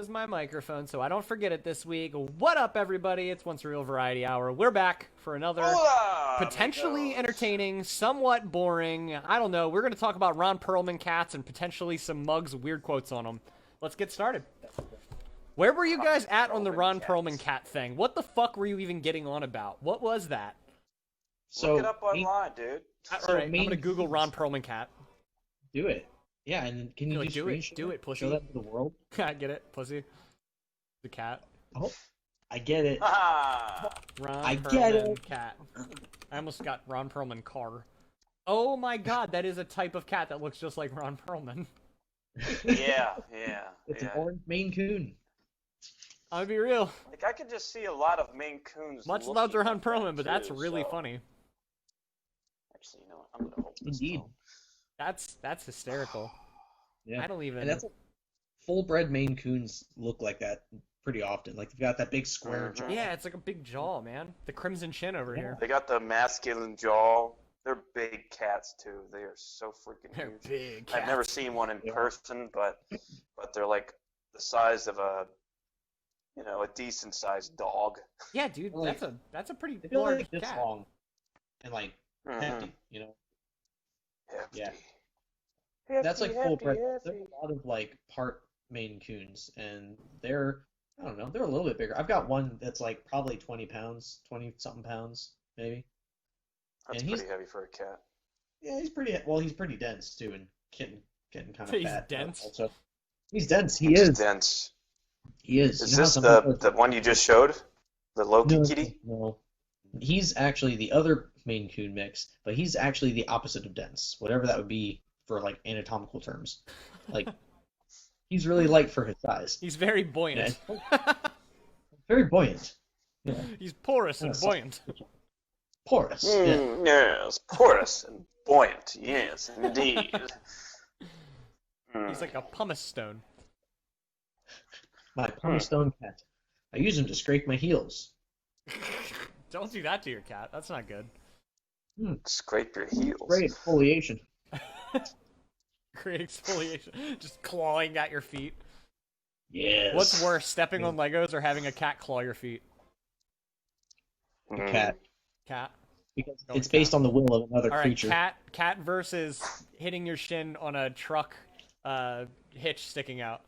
is my microphone so I don't forget it this week. What up, everybody? It's Once a Real Variety Hour. We're back for another potentially entertaining, somewhat boring, I don't know. We're going to talk about Ron Perlman cats and potentially some mugs with weird quotes on them. Let's get started. Where were you guys at on the Ron Perlman cat thing? What the fuck were you even getting on about? What was that? So, look it up online, dude. All right, I'm going to Google Ron Perlman cat. Do it. Yeah, and can you just do it, pussy. Show that to the world? I get it, pussy. The cat. Oh, I get it. Ron Perlman cat. I almost got Ron Perlman car. Oh my god, that is a type of cat that looks just like Ron Perlman. Yeah. It's an orange Maine Coon. I'll be real. Like, I could just see a lot of Maine Coons. Much love to Ron Perlman, but that's really funny. Actually, you know what? I'm gonna hold this. Indeed. That's hysterical. Yeah. I don't even. And that's full-bred Maine Coons look like that pretty often. Like they've got that big square jaw. Yeah, it's like a big jaw, man. The crimson chin over here. They got the masculine jaw. They're big cats too. They are so freaking They're huge. big cats. I've never seen one in person, but they're like the size of a decent sized dog. Yeah, dude, Like, that's a pretty they feel large like this cat. long and like hefty, you know. Hefty. Yeah. Hefty, That's like hefty, full-bred. hefty. There's a lot of like part Maine Coons, and they're, I don't know, they're a little bit bigger. I've got one that's like probably 20 pounds, 20-something pounds, maybe. That's and pretty heavy for a cat. Yeah, he's pretty dense too, and getting kind of He's fat. dense? Also, he's dense. He He's is. dense. He is. Is You know this how some the one you just showed? The Loki No, kitty? No. He's actually the other Maine Coon mix, but he's actually the opposite of dense, whatever that would be for like anatomical terms. Like, he's really light for his size. He's very buoyant. Very buoyant. Yeah. He's porous and buoyant. Porous. Yeah. Yes, porous and buoyant. Yes, indeed. He's like a pumice stone. My pumice stone cat. I use him to scrape my heels. Don't do that to your cat. That's not good. Scrape your heels. Great exfoliation. Great exfoliation. Just clawing at your feet. Yes. What's worse, stepping on Legos or having a cat claw your feet? A cat. Cat. Because Going it's based on the will of another All right, creature. cat versus hitting your shin on a truck hitch sticking out.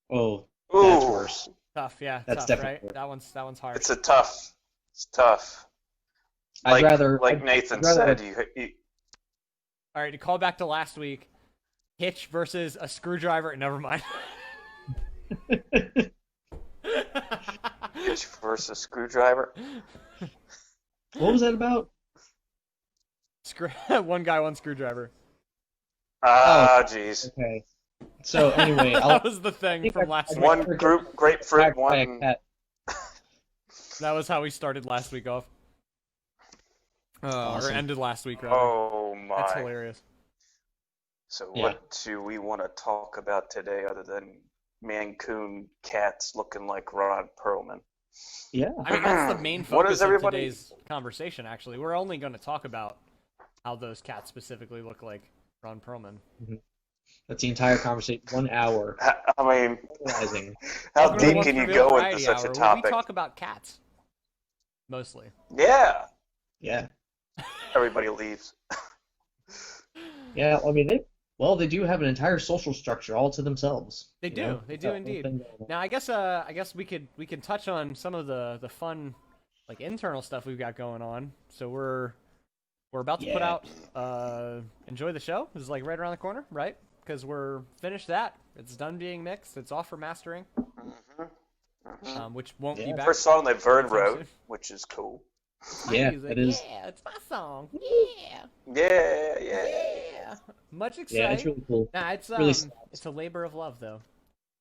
Oh, Ooh. that's worse. Tough, yeah. That's tough, definitely right? That one's hard. It's tough. I'd rather, Nathan I'd rather- said, you All right, to call back to last week, hitch versus a screwdriver. Never mind. hitch versus screwdriver. What was that about? One guy, one screwdriver. Ah, jeez. Okay. So anyway, That was the thing from last week. One group grapefruit, one. That was how we started last week off. Or Awesome. ended last week, rather. Oh my. That's hilarious. So Yeah. what do we want to talk about today other than Maine Coon cats looking like Ron Perlman? Yeah. I mean, that's the main What focus is of everybody- today's conversation, actually. We're only going to talk about how those cats specifically look like Ron Perlman. That's the entire conversation. 1 hour. I mean, Analyzing. how Welcome to deep Once can in a you Real go Variety into such Hour, a where topic? We talk about cats. Mostly. Yeah, Yeah. everybody leaves. Yeah, I mean, they do have an entire social structure all to themselves. They you do. know? They do That whole indeed. thing going on. Now, I guess we can touch on some of the fun, like, internal stuff we've got going on. So we're about to put Yeah. out Enjoy the Show. This is like right around the corner, right? Because we're finished that. It's done being mixed. It's off for mastering, which won't be Yeah. back. First song that Vern anytime wrote, soon. which is cool. My Yeah, music. it is. Yeah, it's my song. Yeah, Yeah. yeah. Much exciting. Yeah, it's really cool. Nah, it's really it's a labor of love, though.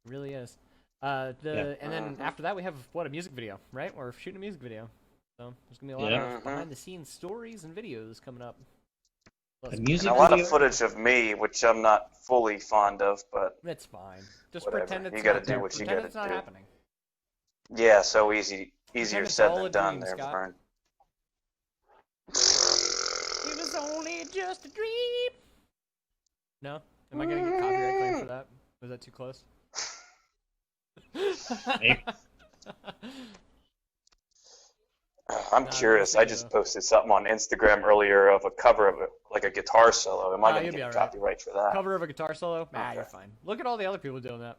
It really is. And then after that we have a music video, right? We're shooting a music video, so there's gonna be a lot Yeah. of behind-the-scenes stories and videos coming up. A music And a lot video? of footage of me, which I'm not fully fond of, but It's fine. Just Whatever. pretend it's You gotta not do there. what you Pretend gotta it's not do. happening. yeah, so easier it's said all than a done dream, there, Scott. Vern. It was only just a dream. No, am I gonna get copyright claim for that? Was that too close? Maybe. I'm curious. I just posted something on Instagram earlier of a cover of like a guitar solo. Am I going to get copyright for that? Cover of a guitar solo? Nah, you're fine. Look at all the other people doing that.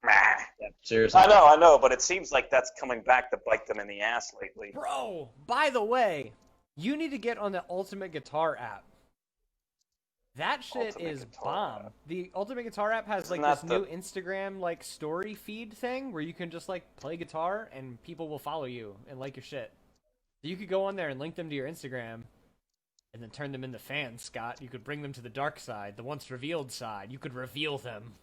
Yeah, seriously. I know, but it seems like that's coming back to bite them in the ass lately. Bro, by the way, you need to get on the Ultimate Guitar app. That shit is bomb. The Ultimate Guitar app has like this new Instagram like story feed thing where you can just like play guitar and people will follow you and like your shit. So you could go on there and link them to your Instagram and then turn them into fans, Scott. You could bring them to the dark side, the once revealed side. You could reveal them.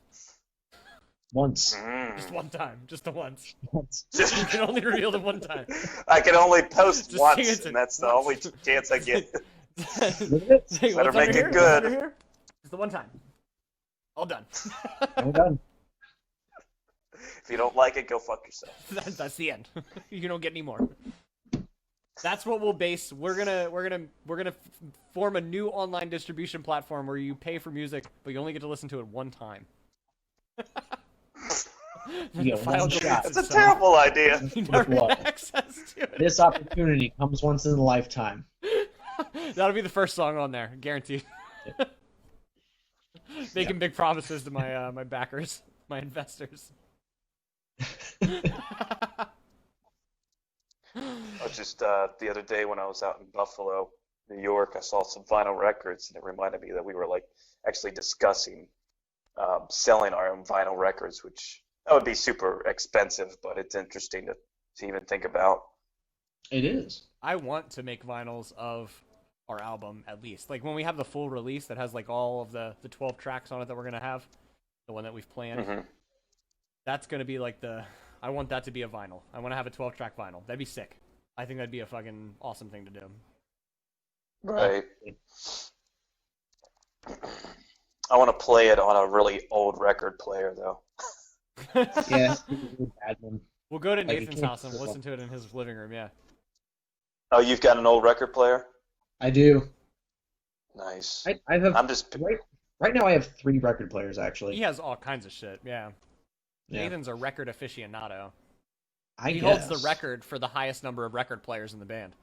Once. Just one time. Just the once. Once. You can only reveal them one time. I can only post Just once, and that's the only chance I get. Better make it good. It's the one time. All done. I'm done. If you don't like it, go fuck yourself. That's the end. You don't get any more. That's what we'll base. We're gonna form a new online distribution platform where you pay for music, but you only get to listen to it one time. That's a terrible idea. You never get access to it. This opportunity comes once in a lifetime. That'll be the first song on there, guaranteed. Making big promises to my my backers, my investors. I was just the other day when I was out in Buffalo, New York, I saw some vinyl records, and it reminded me that we were like actually discussing selling our own vinyl records, which that would be super expensive, but it's interesting to even think about. It is. I want to make vinyls of our album at least. Like when we have the full release that has like all of the 12 tracks on it that we're gonna have, the one that we've planned. Mm-hmm. That's gonna be like I want that to be a vinyl. I want to have a 12-track vinyl. That'd be sick. I think that'd be a fucking awesome thing to do. Right. I want to play it on a really old record player, though. Yeah, bad one. We'll go to Nathan's house and listen to it in his living room, yeah. Oh, you've got an old record player? I do. Nice. I have. I'm just right now. I have 3 record players actually. He has all kinds of shit, yeah. Yeah. Nathan's a record aficionado. He holds the record for the highest number of record players in the band.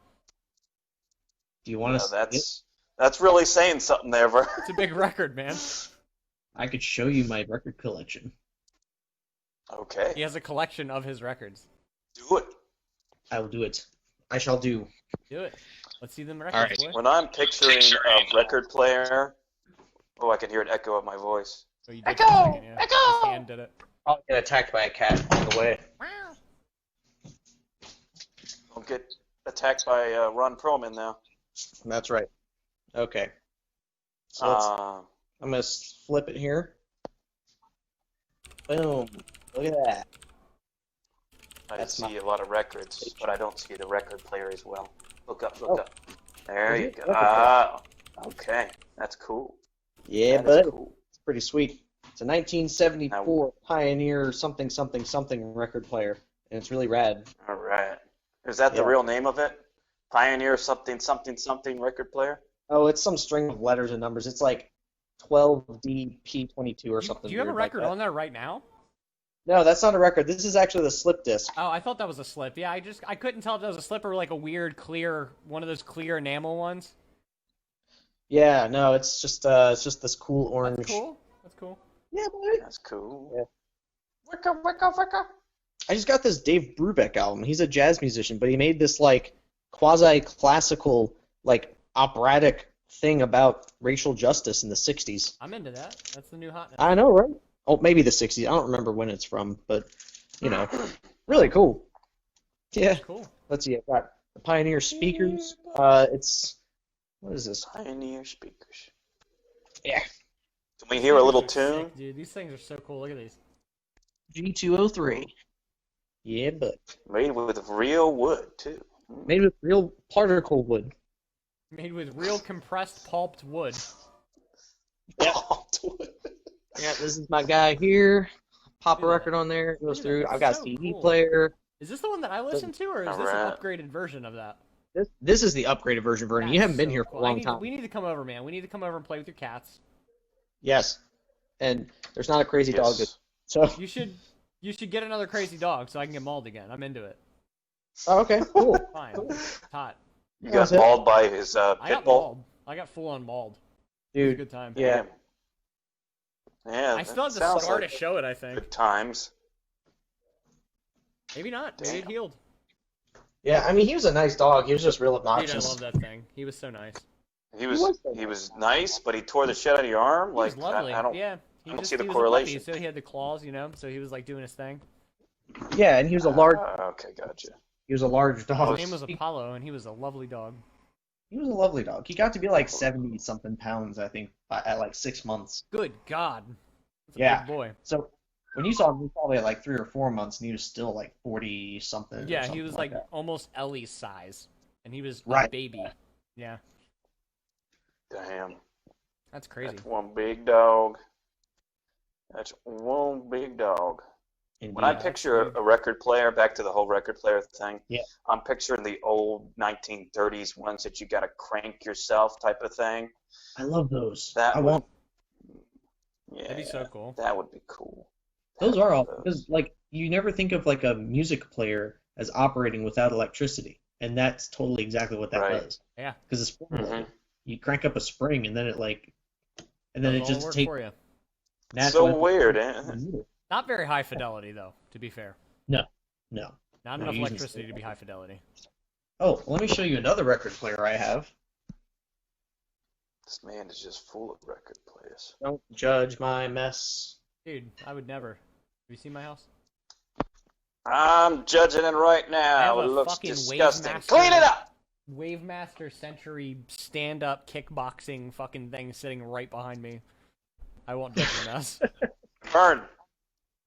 Do you want to? That's really saying something there, bro. It's a big record, man. I could show you my record collection. Okay. He has a collection of his records. Do it. I will do it. I shall do. Do it. Let's see them records, All right. boy. When I'm picturing a record player, I can hear an echo of my voice. Oh, you did for a second, yeah. Echo! His hand did it. I'll get attacked by a cat on the way. I'll get attacked by Ron Perlman now. That's right. Okay. So I'm gonna flip it here. Boom. Look at that. I see a lot of records, but I don't see the record player as well. Look up, look up. There you go. Ah, okay. That's cool. Yeah, that but cool. It's pretty sweet. It's a 1974 Pioneer something something something record player, and it's really rad. All right. Is that the real name of it? Pioneer something something something record player? Oh, it's some string of letters and numbers. It's like 12DP22 or something. Do you have a record like on there right now? No, that's not a record. This is actually the slip disc. Oh, I thought that was a slip. Yeah, I couldn't tell if that was a slip or like a weird clear, one of those clear enamel ones. Yeah, no, it's just this cool orange. That's cool. That's cool. Yeah, boy. That's cool. Yeah. Wicca. I just got this Dave Brubeck album. He's a jazz musician, but he made this like quasi-classical, like operatic thing about racial justice in the 60s. I'm into that. That's the new hotness. I know, right? Oh, maybe the 60s. I don't remember when it's from, but, you know, really cool. Yeah. Cool. Let's see. I've got the Pioneer speakers. It's, what is this? Pioneer speakers. Yeah. Can we hear a little These things are tune? sick, dude, these things are so cool. Look at these. G203. Yeah, but Made with real wood, too. made with real particle wood. Made with real compressed pulped wood. Yeah. Yeah, this is my guy here. Pop a Dude, record on there. It goes dude, through. that's I've got a so CD cool. player. Is this the one that I listened to, or is this an upgraded version of that? This is the upgraded version, Vernon. You That's haven't been so here cool. for a long time. We need to come over, man. We need to come over and play with your cats. Yes. And there's not a crazy dog. Yes. So You should You should get another crazy dog so I can get mauled again. I'm into it. Oh, okay, cool. Fine. It's hot. You got mauled by his I pit got bull? mauled. I got full on mauled. Dude, It was a good time. yeah. Yeah, I still have the scar to show it, I think. Good times. Maybe not. Damn. Maybe it healed. Yeah, I mean, he was a nice dog. He was just real Dude, obnoxious. I love that thing. He was so nice. He was nice, but he tore the shit out of your arm. He was Like lovely. I don't Yeah. I don't see the he was correlation. a puppy, so he had the claws, you know, so he was like doing his thing. Yeah, and he was a large. Okay, gotcha. He was a large dog. His name was Apollo, and he was a lovely dog. He was a lovely dog. He got to be like 70-something pounds, I think, at like 6 months. Good God. That's a Yeah. big boy. So when you saw him, he was probably at like 3 or 4 months, and he was still like 40-something. Yeah, he was like almost Ellie's size, and he was a Right. baby. Yeah, Damn. that's crazy. That's one big dog. That's one big dog. Indeed. When I picture a record player, back to the whole record player thing, Yeah. I'm picturing the old 1930s ones that you got to crank yourself type of thing. I love those. That I would- want Yeah, That'd be so cool. that would be cool. those are all Those. because like you never think of like a music player as operating without electricity, and that's totally exactly what that Right. does. Yeah. Because it's Mhm. you crank up a spring, and then it like, and then Does it all the just work takes for you. natural. So weird, eh? Not very high fidelity, though, to be fair. No. Not No, enough using electricity to be high fidelity. Oh, let me show you another record player I have. This man is just full of record players. Don't judge my mess. Dude, I would never. Have you seen my house? I'm judging it right I have now. It a looks fucking disgusting. Wavemaster- Clean it up! Wavemaster Century stand-up kickboxing fucking thing sitting right behind me. I won't judge your mess. Burn.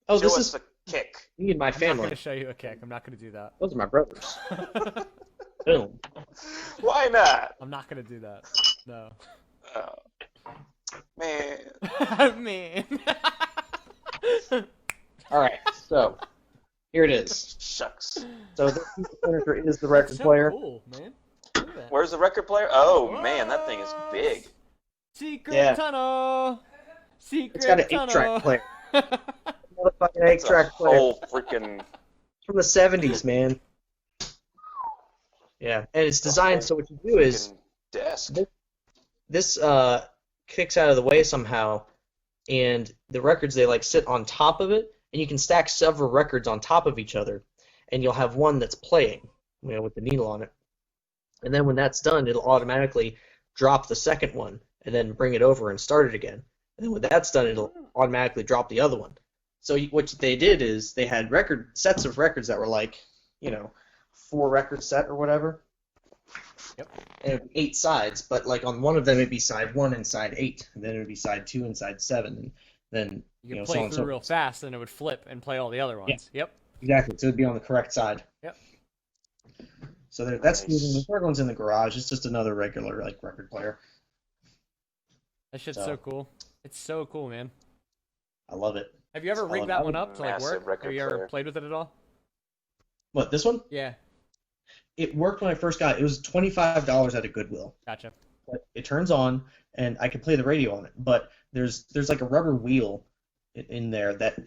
Oh, Show this us is the kick. me and my I'm not family. gonna show you a kick. I'm not gonna do that. Those are my brothers. Boom. Why not? I'm not gonna do that. No. Oh. Man. Man. All right, so here it is. Shucks. So this piece of furniture is the record So player. cool, man. Look at that. Where's the record player? Oh, man, that thing is big. Secret Yeah. tunnel. Secret It's got an tunnel. 8-track player. Motherfucking It's a 8-track player whole freaking... from the 70s, man. Yeah, and it's designed so what you do is freaking desk. this kicks out of the way somehow, and the records they like sit on top of it, and you can stack several records on top of each other, and you'll have one that's playing, with the needle on it. And then when that's done, it'll automatically drop the second one, and then bring it over and start it again. And then when that's done, it'll automatically drop the other one. So what they did is they had sets of records that were like, 4-record set or whatever. Yep. And it would be 8 sides, but like on one of them it'd be side 1 and side 8, and then it would be side 2 and side 7, and then You could so play on and through so real fast, and it would flip and play all the other ones. Yep. exactly. So it'd be on the correct side. Yep. So that's Nice. the third one's in the garage. It's just another regular like record player. That shit's So- so cool. It's so cool, man. I love it. Have you ever Solid. rigged that one up to like Massive work? record Have you ever player. played with it at all? What, this one? Yeah. It worked when I first got it. It was $25 at a Goodwill. Gotcha. But it turns on, and I can play the radio on it. But there's like a rubber wheel in there that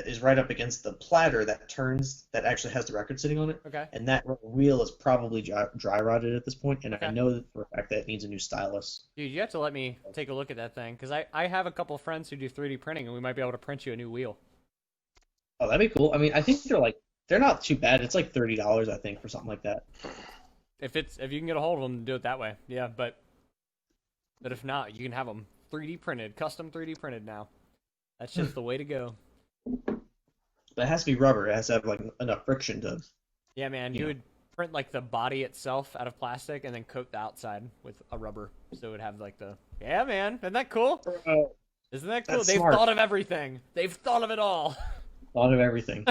is right up against the platter that turns, that actually has the record sitting on it. Okay. And that rubber wheel is probably dry rotted at this point, and I Okay. know that for a fact that it needs a new stylus. Dude, you have to let me take a look at that thing, because I have a couple of friends who do 3D printing, and we might be able to print you a new wheel. Oh, that'd be cool. I mean, I think they're not too bad. It's like $30, I think, for something like that. If you can get a hold of them, do it that way. Yeah, but if not, you can have them 3D printed, custom 3D printed now. That's just the way to go. But it has to be rubber. It has to have like enough friction to. Yeah, man, Yeah. you would print like the body itself out of plastic and then coat the outside with a rubber, so it would have like the. Yeah, man, isn't that cool? Isn't that cool? That's They've smart. thought of everything. They've thought of it all. Thought of everything.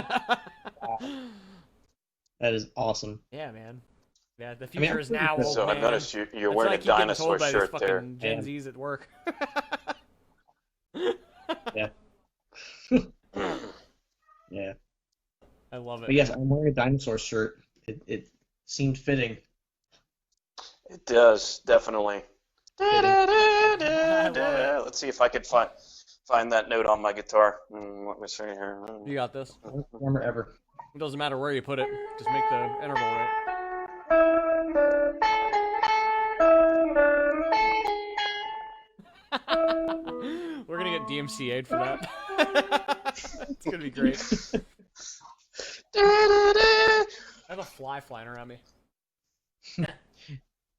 That is awesome. Yeah, man. Yeah, the mean, future I'm is pretty now, good. old So I man. noticed you're That's wearing what I a keep getting dinosaur told by these shirt fucking there. Gen Yeah. Z's at work. Yeah. Yeah. I love But it. yes, I'm wearing a dinosaur shirt. It seemed fitting. It does, definitely. love it. Let's see if I could find that note on my guitar. Let me see here. You got this. Performer ever. It doesn't matter where you put it. Just make the interval right. We're gonna get DMCA'd for that. It's gonna be great. I have a fly flying around me.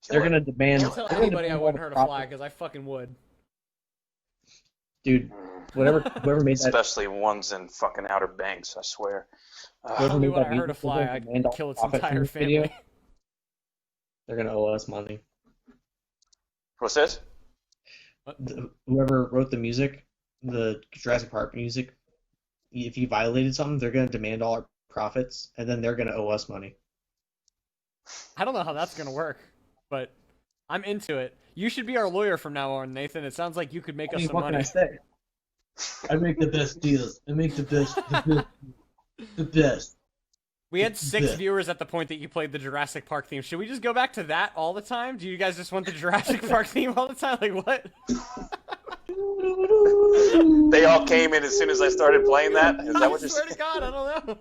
They're gonna demand. Don't tell anybody I wouldn't hurt a fly, because I fucking would. Dude, whoever made that. Especially ones in fucking Outer Banks, I swear. Tell me when I hurt a fly, I'd kill its entire family. They're gonna owe us money. What's this? Whoever wrote the music, the Jurassic Park music, if you violated something, they're gonna demand all our profits, and then they're gonna owe us money. I don't know how that's gonna work, but I'm into it. You should be our lawyer from now on, Nathan. It sounds like you could make us some money. What can I say? I make the best deals. I make the best. The best. We had 6 viewers at the point that you played the Jurassic Park theme. Should we just go back to that all the time? Do you guys just want the Jurassic Park theme all the time? Like, what? They all came in as soon as I started playing that? Is that what I swear to God, I don't know.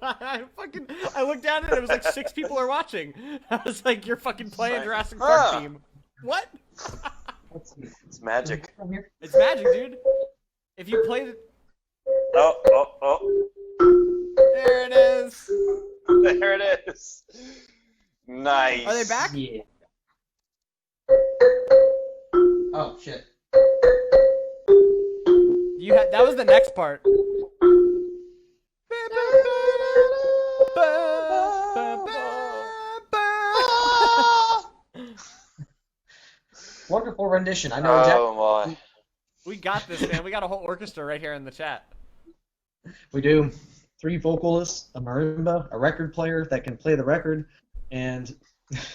I looked down at it, it was like 6 people are watching. I was like, you're fucking playing Jurassic Park theme. What? It's magic. It's magic, dude. If you played it... Oh. There it is. There it is. Nice. Are they back? Yeah. Oh shit. That was the next part. Wonderful rendition. I know Oh my. We got this, man. We got a whole orchestra right here in the chat. We do. 3 vocalists, a marimba, a record player that can play the record, and It's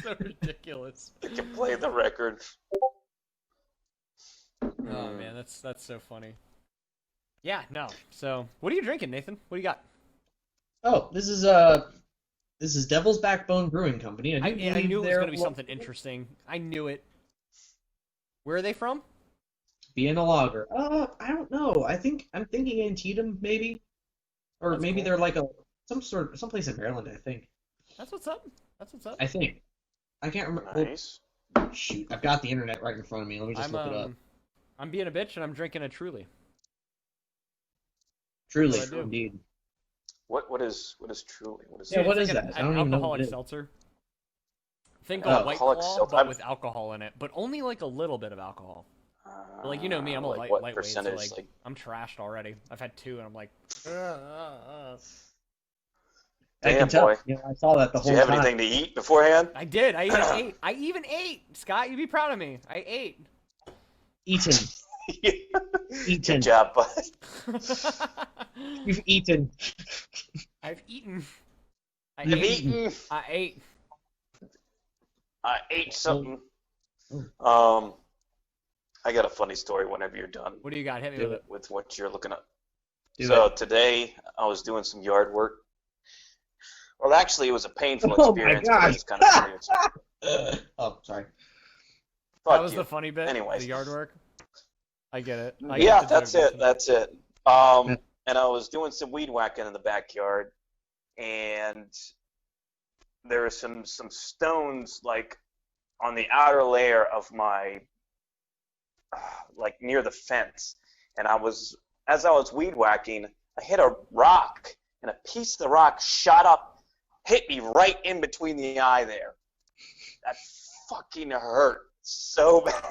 so ridiculous. They can play the record. Oh man, that's so funny. Yeah, no. So, what are you drinking, Nathan? What do you got? oh, this is Devil's Backbone Brewing Company. I knew it was going to be something interesting. I knew it. Where are they from? Vienna Lager. I don't know. I'm thinking Antietam, maybe, or That's maybe cool. they're like someplace in Maryland. I think. That's what's up. That's what's up. I think. I can't remember. Nice. Oh, shoot, I've got the internet right in front of me. Let me just look it up. I'm being a bitch and I'm drinking a Truly. Truly, what I do. indeed. What is Truly? What is Yeah, it? what It's is like that? I An don't even know what alcoholic it is. seltzer. Think Oh, of White alcoholic Claw, seltzer. but with alcohol in it. But only like a little bit of alcohol. But like, you know me, I'm a like what lightweight, so percentage? like, I'm trashed already. I've had 2 and I'm like, I Damn, can tell. boy. I saw that the Did whole you have time. anything to eat beforehand? I did. I even ate. I even ate. Scott, you'd be proud of me. I ate. Eaten. Eaten. Good job, bud. You've eaten. I've eaten. You've eaten. I ate. I ate something. Oh. I got a funny story whenever you're done What do you got? Hit me with it. with what you're looking up. Do So it. today I was doing some yard work. Well, actually, it was a painful Oh my experience, but gosh. it was kind of funny. Oh, sorry. That Fuck was you. the funny bit. Anyways. The yard work. I get it. I Yeah, get the that's joke, it. That's it. And I was doing some weed whacking in the backyard, and there were some stones like on the outer layer of my like near the fence. And as I was weed whacking, I hit a rock, and a piece of the rock shot up, hit me right in between the eye there. That fucking hurt so bad.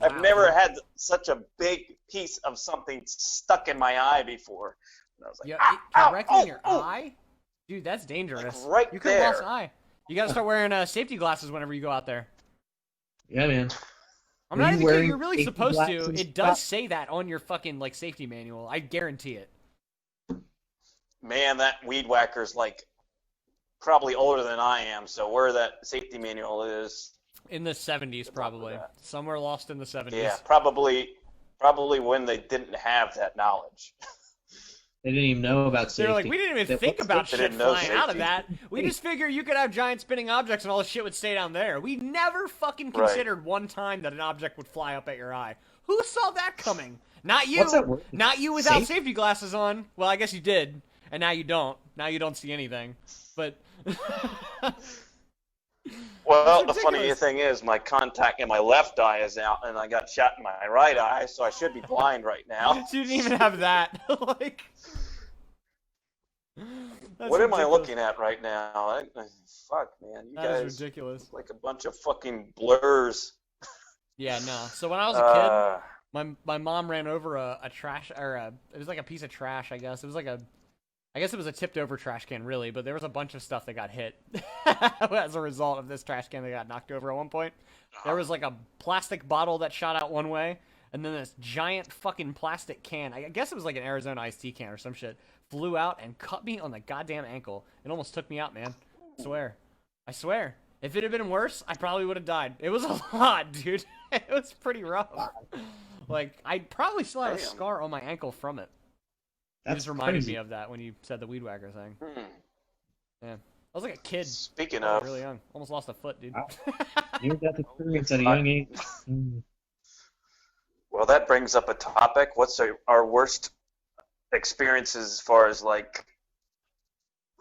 I've never had such a big piece of something stuck in my eye before. And I was like, Yeah, ow, directly in your ow. eye? Dude, that's dangerous. Like right you could have lost there. an eye. You gotta start wearing safety glasses whenever you go out there. Yeah, man. I'm Were not you even kidding. wearing You're really safety supposed to. glasses? It does say that on your fucking like safety manual. I guarantee it. Man, that weed whacker's like probably older than I am, so where that safety manual is, In the 70s, probably. that. Somewhere lost in the 70s. yeah, probably when they didn't have that knowledge. They didn't even know about safety. They're like, we didn't even think about shit flying out of that. We just figured you could have giant spinning objects and all the shit would stay down there. We never fucking considered one time that an object would fly up at your eye. Who saw that coming? Not you. What's that word? Not you without safety glasses on. Well, I guess you did, and now you don't. Now you don't see anything. But well, the funny thing is, my contact in my left eye is out, and I got shot in my right eye, so I should be blind right now. So you didn't even have that. Like, what am I looking at right now? Fuck, man, you guys is ridiculous. Like a bunch of fucking blurs. Yeah, no. So when I was a kid, my mom ran over a trash, or it was like a piece of trash, I guess. It was like I guess it was a tipped over trash can, really, but there was a bunch of stuff that got hit as a result of this trash can that got knocked over at one point. There was like a plastic bottle that shot out one way, and then this giant fucking plastic can, I guess it was like an Arizona iced tea can or some shit, flew out and cut me on the goddamn ankle. It almost took me out, man. I swear. If it had been worse, I probably would have died. It was a lot, dude. It was pretty rough. Like, I probably still have a scar on my ankle from it. That just reminded me of that when you said the weed whacker thing. Yeah. I was like a kid. Speaking of... really young. Almost lost a foot, dude. Wow. You got the experience at a young age. Well, that brings up a topic. What's our worst experiences as far as, like,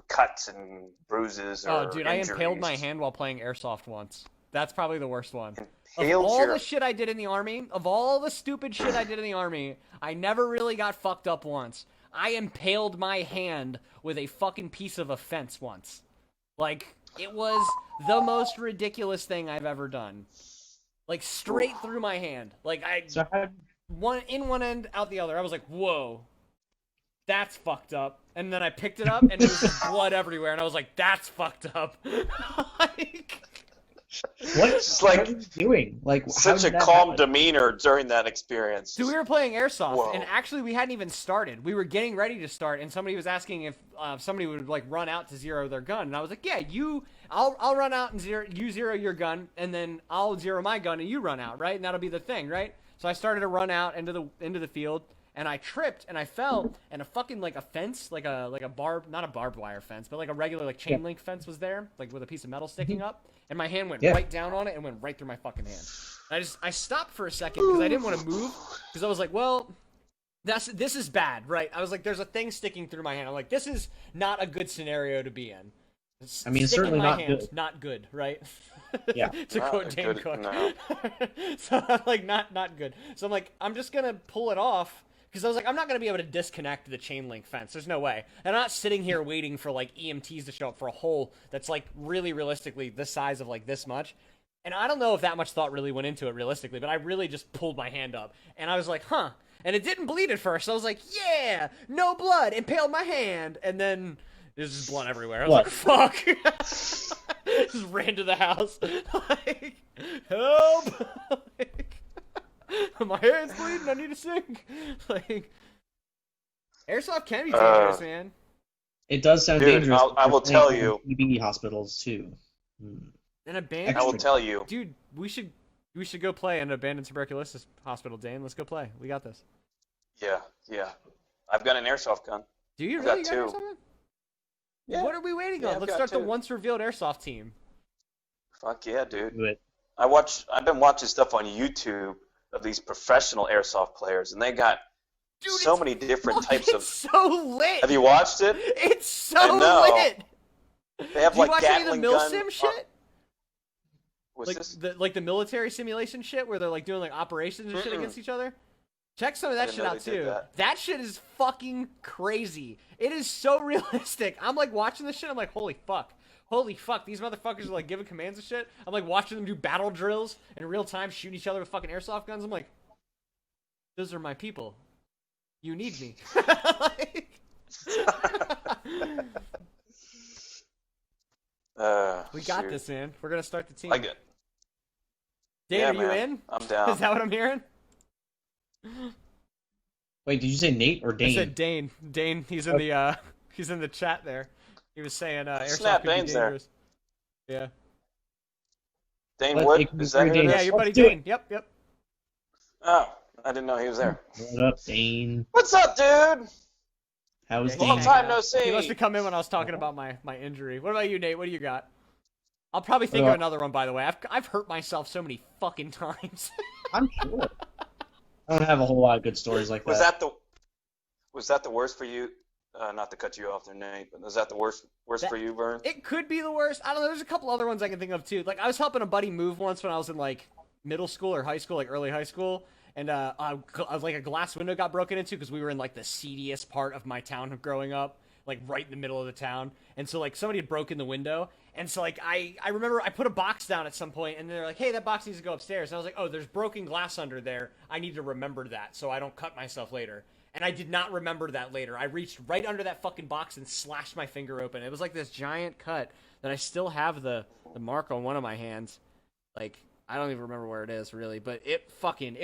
cuts and bruises or dude, injuries? I impaled my hand while playing airsoft once. That's probably the worst one. Of all the shit I did in the Army, of all the stupid shit I did in the Army, I never really got fucked up once. I impaled my hand with a fucking piece of a fence once. Like, it was the most ridiculous thing I've ever done. Like, straight through my hand. Like, one end, out the other. I was like, whoa. That's fucked up. And then I picked it up, and there was just blood everywhere, and I was like, that's fucked up. Like... What are you doing? Like, such a calm demeanor during that experience. So we were playing airsoft, and actually we hadn't even started. We were getting ready to start, and somebody was asking if somebody would like run out to zero their gun, and I was like, "Yeah, I'll run out and you zero your gun, and then I'll zero my gun, and you run out, right? And that'll be the thing, right?" So I started to run out into the field, and I tripped and I fell, and a fucking like a fence, like a not a barbed wire fence, but like a regular like chain link fence was there, like with a piece of metal sticking up. And my hand went right down on it and went right through my fucking hand. I stopped for a second because I didn't want to move because I was like, well, this is bad, right? I was like, there's a thing sticking through my hand. I'm like, this is not a good scenario to be in. I mean, it's certainly not good. Not good, right? Yeah. To quote Dane Cook. No. So I'm like, not good. So I'm like, I'm just gonna pull it off. Because I was like, I'm not going to be able to disconnect the chain link fence. There's no way. And I'm not sitting here waiting for, like, EMTs to show up for a hole that's, like, really realistically the size of, like, this much. And I don't know if that much thought really went into it realistically, but I really just pulled my hand up. And I was like, huh. And it didn't bleed at first. So I was like, yeah, no blood. Impaled my hand. And then there's just blood everywhere. I was like, fuck. Just ran to the house. Like, help. Like, my hand's bleeding, I need a sink. Like, airsoft can be dangerous, man. It does sound dangerous. I will tell you. EB hospitals too. An abandoned. I will tell you, dude. We should go play an abandoned tuberculosis hospital, Dane. Let's go play. We got this. Yeah. I've got an airsoft gun. Do you really got an airsoft gun? Yeah. What are we waiting on? Let's start the once revealed airsoft team. Fuck yeah, dude. Do it. I've been watching stuff on YouTube of these professional airsoft players, and they got so many different types of. It's so lit. Have you watched it? It's so lit. They have like Gatling any of the mil gun. sim shit. What's like the military simulation shit where they're like doing like operations and shit against each other. Check some of that shit out too. That shit is fucking crazy. It is so realistic. I'm like watching this shit. I'm like, holy fuck. Holy fuck, these motherfuckers are like giving commands and shit. I'm like watching them do battle drills in real time, shooting each other with fucking airsoft guns. I'm like, those are my people. You need me. Like... we got this, man. We're gonna start the team. Dane, are you in? I'm down. Is that what I'm hearing? Wait, did you say Nate or Dane? I said Dane. Dane, he's in the he's in the chat there. He was saying airsoft could be dangerous. There. Yeah. Dane Wood? Is that Dane? Yeah, your buddy Dane. Yep. Oh, I didn't know he was there. What up, Dane? What's up, dude? How was Long time no see. He must have come in when I was talking about my injury. What about you, Nate? What do you got? I'll probably think of another one, by the way. I've hurt myself so many fucking times. I'm sure. I don't have a whole lot of good stories like that. Was that the worst for you? Not to cut you off there, Nate, but is that the worst for you, Vern? It could be the worst. I don't know. There's a couple other ones I can think of too. Like I was helping a buddy move once when I was in like middle school or high school, like early high school, and I was like a glass window got broken into because we were in like the seediest part of my town of growing up, like right in the middle of the town, and so like somebody had broken the window. And so, like, I remember I put a box down at some point, and they're like, hey, that box needs to go upstairs. And I was like, oh, there's broken glass under there. I need to remember that so I don't cut myself later. And I did not remember that later. I reached right under that fucking box and slashed my finger open. It was like this giant cut that I still have the mark on one of my hands. Like, I don't even remember where it is, really. But it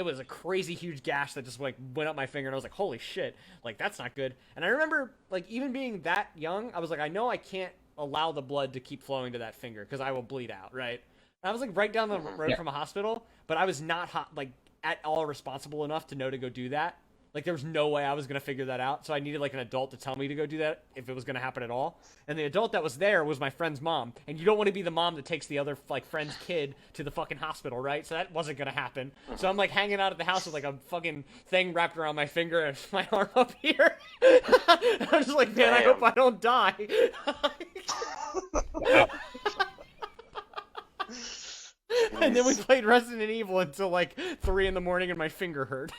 was a crazy huge gash that just, like, went up my finger. And I was like, holy shit. Like, that's not good. And I remember, like, even being that young, I was like, I know I can't allow the blood to keep flowing to that finger because I will bleed out, right? And I was like right down the road from a hospital, but I was not like at all responsible enough to know to go do that. Like there was no way I was gonna figure that out, so I needed like an adult to tell me to go do that if it was gonna happen at all. And the adult that was there was my friend's mom, and you don't want to be the mom that takes the other like friend's kid to the fucking hospital, right? So that wasn't gonna happen. So I'm like hanging out at the house with like a fucking thing wrapped around my finger and my arm up here. I'm just like, man, I hope I don't die. And then we played Resident Evil until like 3 a.m. and my finger hurt.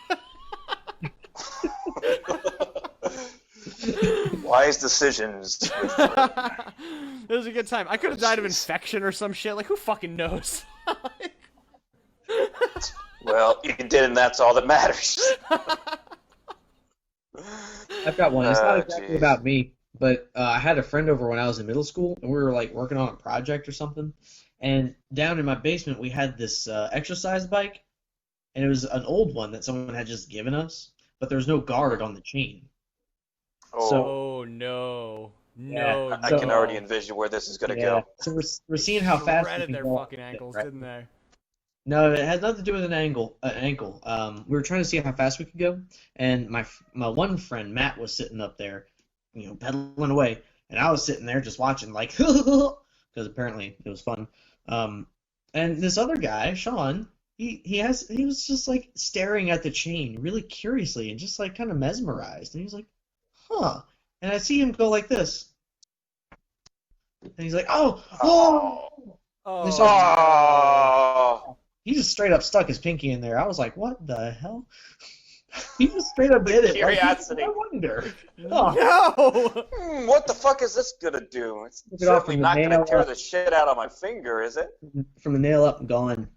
Wise decisions. It was a good time. I could have died of infection or some shit. Like, who fucking knows? Well, you did, and that's all that matters. I've got one. It's not exactly about me, but I had a friend over when I was in middle school, and we were like working on a project or something. And down in my basement, we had this exercise bike, and it was an old one that someone had just given us, but there was no guard on the chain. Oh, no. No, I can already envision where this is going to go. So we're seeing how fast we shredded can their go fucking ankles, didn't they? No, it had nothing to do with an ankle. We were trying to see how fast we could go, and my one friend Matt was sitting up there, pedaling away, and I was sitting there just watching, like, because apparently it was fun. And this other guy, Sean, he was just like staring at the chain really curiously and just like kind of mesmerized, and he was like, huh. And I see him go like this. And he's like, oh. He just straight up stuck his pinky in there. I was like, what the hell? He just straight up did it. Curiosity. Like, I wonder. Oh. No! What the fuck is this going to do? It's certainly not going to tear the shit out of my finger, is it? From the nail up and gone.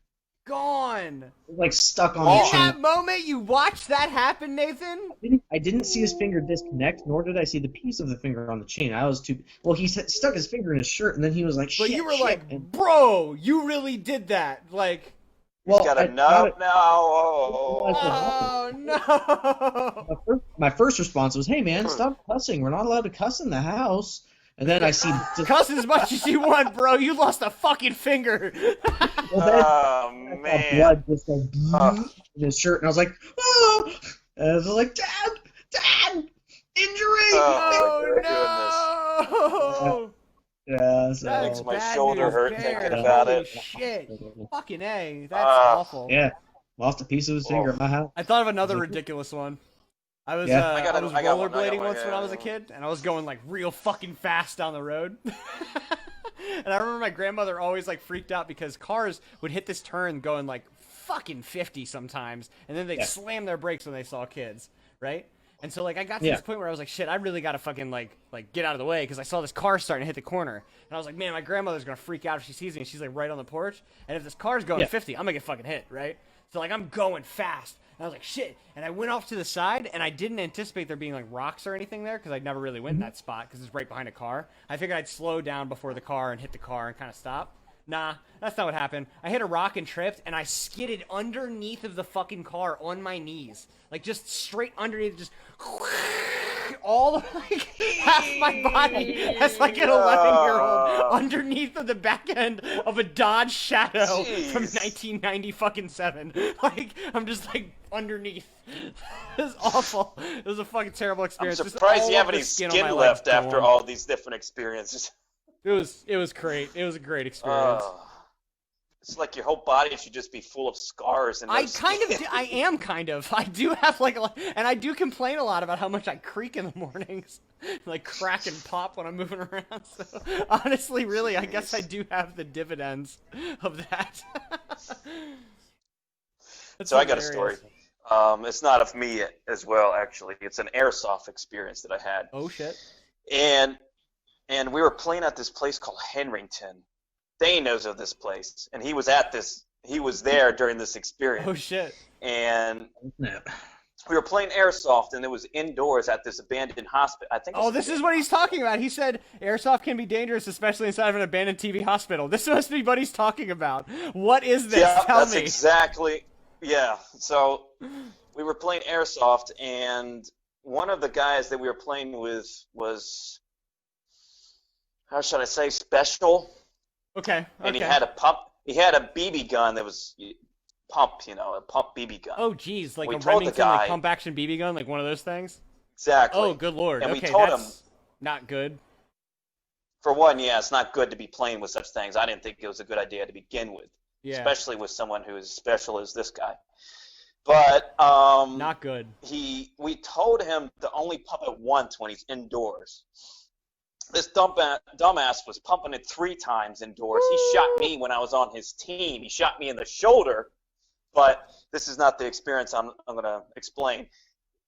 Gone. Like stuck on the chain. In that moment, you watched that happen, Nathan? I didn't see his finger disconnect, nor did I see the piece of the finger on the chain. I was too... Well, he stuck his finger in his shirt, and then he was like, shit, but you were like, bro, you really did that. Like... He's got a nub now. Oh, no. My first response was, hey, man, stop cussing. We're not allowed to cuss in the house. And then I see... Cuss as much as you want, bro. You lost a fucking finger. Oh, man. Blood just like in his shirt, and I was like, oh! And I was like, Dad! Injury! Oh, no! Yeah, so... That makes my shoulder hurt thinking about it. Shit. Fucking A. That's awful. Yeah. Lost a piece of his finger at my house. I thought of another ridiculous one. I was rollerblading once when I was a kid, and I was going like real fucking fast down the road. And I remember my grandmother always like freaked out because cars would hit this turn going like fucking 50 sometimes, and then they'd slam their brakes when they saw kids, right? And so like I got to this point where I was like, shit, I really got to fucking like get out of the way because I saw this car starting to hit the corner, and I was like, man, my grandmother's gonna freak out if she sees me. And she's like right on the porch, and if this car's going 50, I'm gonna get fucking hit, right? So like I'm going fast. And I was like, shit. And I went off to the side, and I didn't anticipate there being like rocks or anything there because I'd never really went in that spot because it's right behind a car. I figured I'd slow down before the car and hit the car and kind of stop. Nah, that's not what happened. I hit a rock and tripped, and I skidded underneath of the fucking car on my knees. Like just straight underneath, just... all like half my body as like an 11-year-old underneath of the back end of a Dodge Shadow from 1997. Like I'm just like underneath. It was awful. It was a fucking terrible experience. I'm surprised you have any skin left after all these different experiences. It was great. It was a great experience. It's like your whole body should just be full of scars. And I am kind of. I do have like, and I do complain a lot about how much I creak in the mornings, like crack and pop when I'm moving around. So honestly, really, I guess I do have the dividends of that. So I got a story. It's not of me as well, actually. It's an airsoft experience that I had. Oh shit. And we were playing at this place called Henrington. Dane knows of this place, and he was there during this experience. Oh shit. And we were playing airsoft, and it was indoors at this abandoned hospital. I think. Oh, this is what he's talking about. He said airsoft can be dangerous, especially inside of an abandoned TV hospital. This must be what he's talking about. What is this? Yeah, Tell that's me. Exactly. Yeah. So we were playing airsoft, and one of the guys that we were playing with was, how should I say, special. Okay. And he had a pump. He had a BB gun that was pump, a pump BB gun. Oh, geez, like we a told Remington the guy, like pump action BB gun, like one of those things. Exactly. Oh, good lord. And okay, we told that's him, not good. For one, yeah, it's not good to be playing with such things. I didn't think it was a good idea to begin with, especially with someone who is as special as this guy. But not good. We told him to only pump it once when he's indoors. This dumbass was pumping it 3 times indoors. He shot me when I was on his team. He shot me in the shoulder, but this is not the experience I'm going to explain.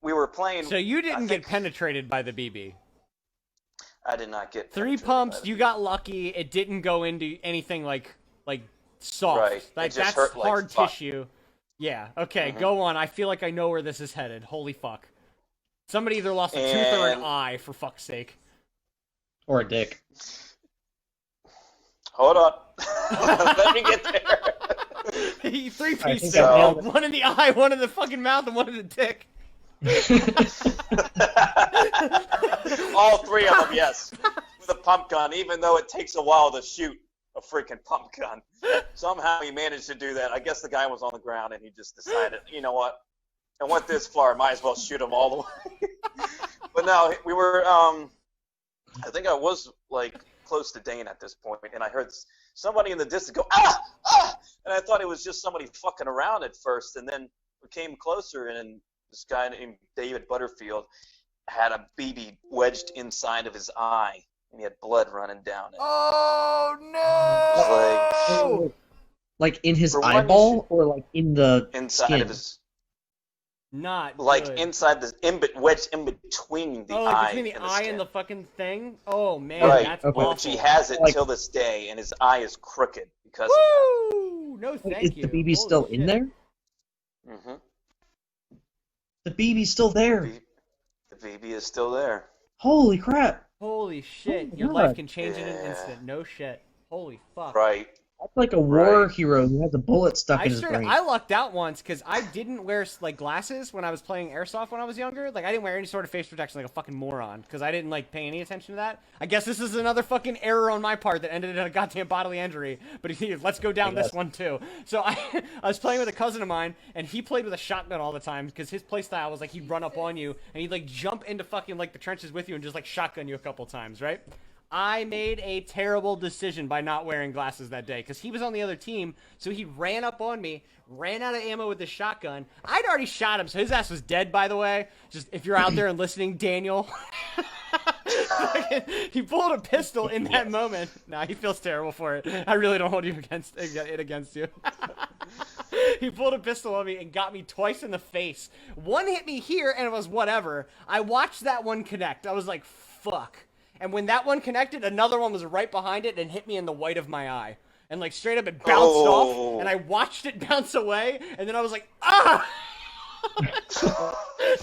We were playing. So you didn't get penetrated by the BB? I did not get 3 pumps. You got lucky. It didn't go into anything like soft. Right. Like it just that's hurt hard like tissue. Yeah. Okay. Go on. I feel like I know where this is headed. Holy fuck! Somebody either lost a tooth or an eye, for fuck's sake. Or a dick. Hold on. Let me get there. 3-piece there. One in the eye, one in the fucking mouth, and one in the dick. All 3 of them, yes. With a pump gun, even though it takes a while to shoot a freaking pump gun. Somehow he managed to do that. I guess the guy was on the ground and he just decided, you know what? I went this far, might as well shoot him all the way. But no, we were, I think I was like close to Dane at this point, and I heard somebody in the distance go, ah! And I thought it was just somebody fucking around at first, and then we came closer, and this guy named David Butterfield had a BB wedged inside of his eye, and he had blood running down it. Oh no! Like in his eyeball, or like in the inside skin? Of his. Not like good. Inside the wedged in between the eye. Oh, like between the eye skin. and the fucking thing. Oh man, right. that's awful. Which he has it till this day, and his eye is crooked because of that. No, thank is you. the BB still in there? Mm-hmm. The BB's still there. The BB is still there. Holy crap! Holy shit! Oh, Your God. life can change in an instant. No shit. Holy fuck. Right. That's like a war hero who has a bullet stuck in his brain. I lucked out once because I didn't wear like glasses when I was playing airsoft when I was younger. Like I didn't wear any sort of face protection like a fucking moron because I didn't like pay any attention to that. I guess this is another fucking error on my part that ended in a goddamn bodily injury. But let's go down this one too. So I was playing with a cousin of mine and he played with a shotgun all the time because his play style was like he'd run up on you and he'd like jump into fucking like the trenches with you and just like shotgun you a couple times, right? I made a terrible decision by not wearing glasses that day because he was on the other team, so he ran up on me, ran out of ammo with his shotgun. I'd already shot him, so his ass was dead, by the way. Just if you're out there and listening, Daniel. He pulled a pistol in that moment. Nah, he feels terrible for it. I really don't hold it against you. He pulled a pistol on me and got me twice in the face. One hit me here, and it was whatever. I watched that one connect. I was like, fuck. And when that one connected, another one was right behind it and hit me in the white of my eye. And like straight up it bounced off, and I watched it bounce away, and then I was like, ah!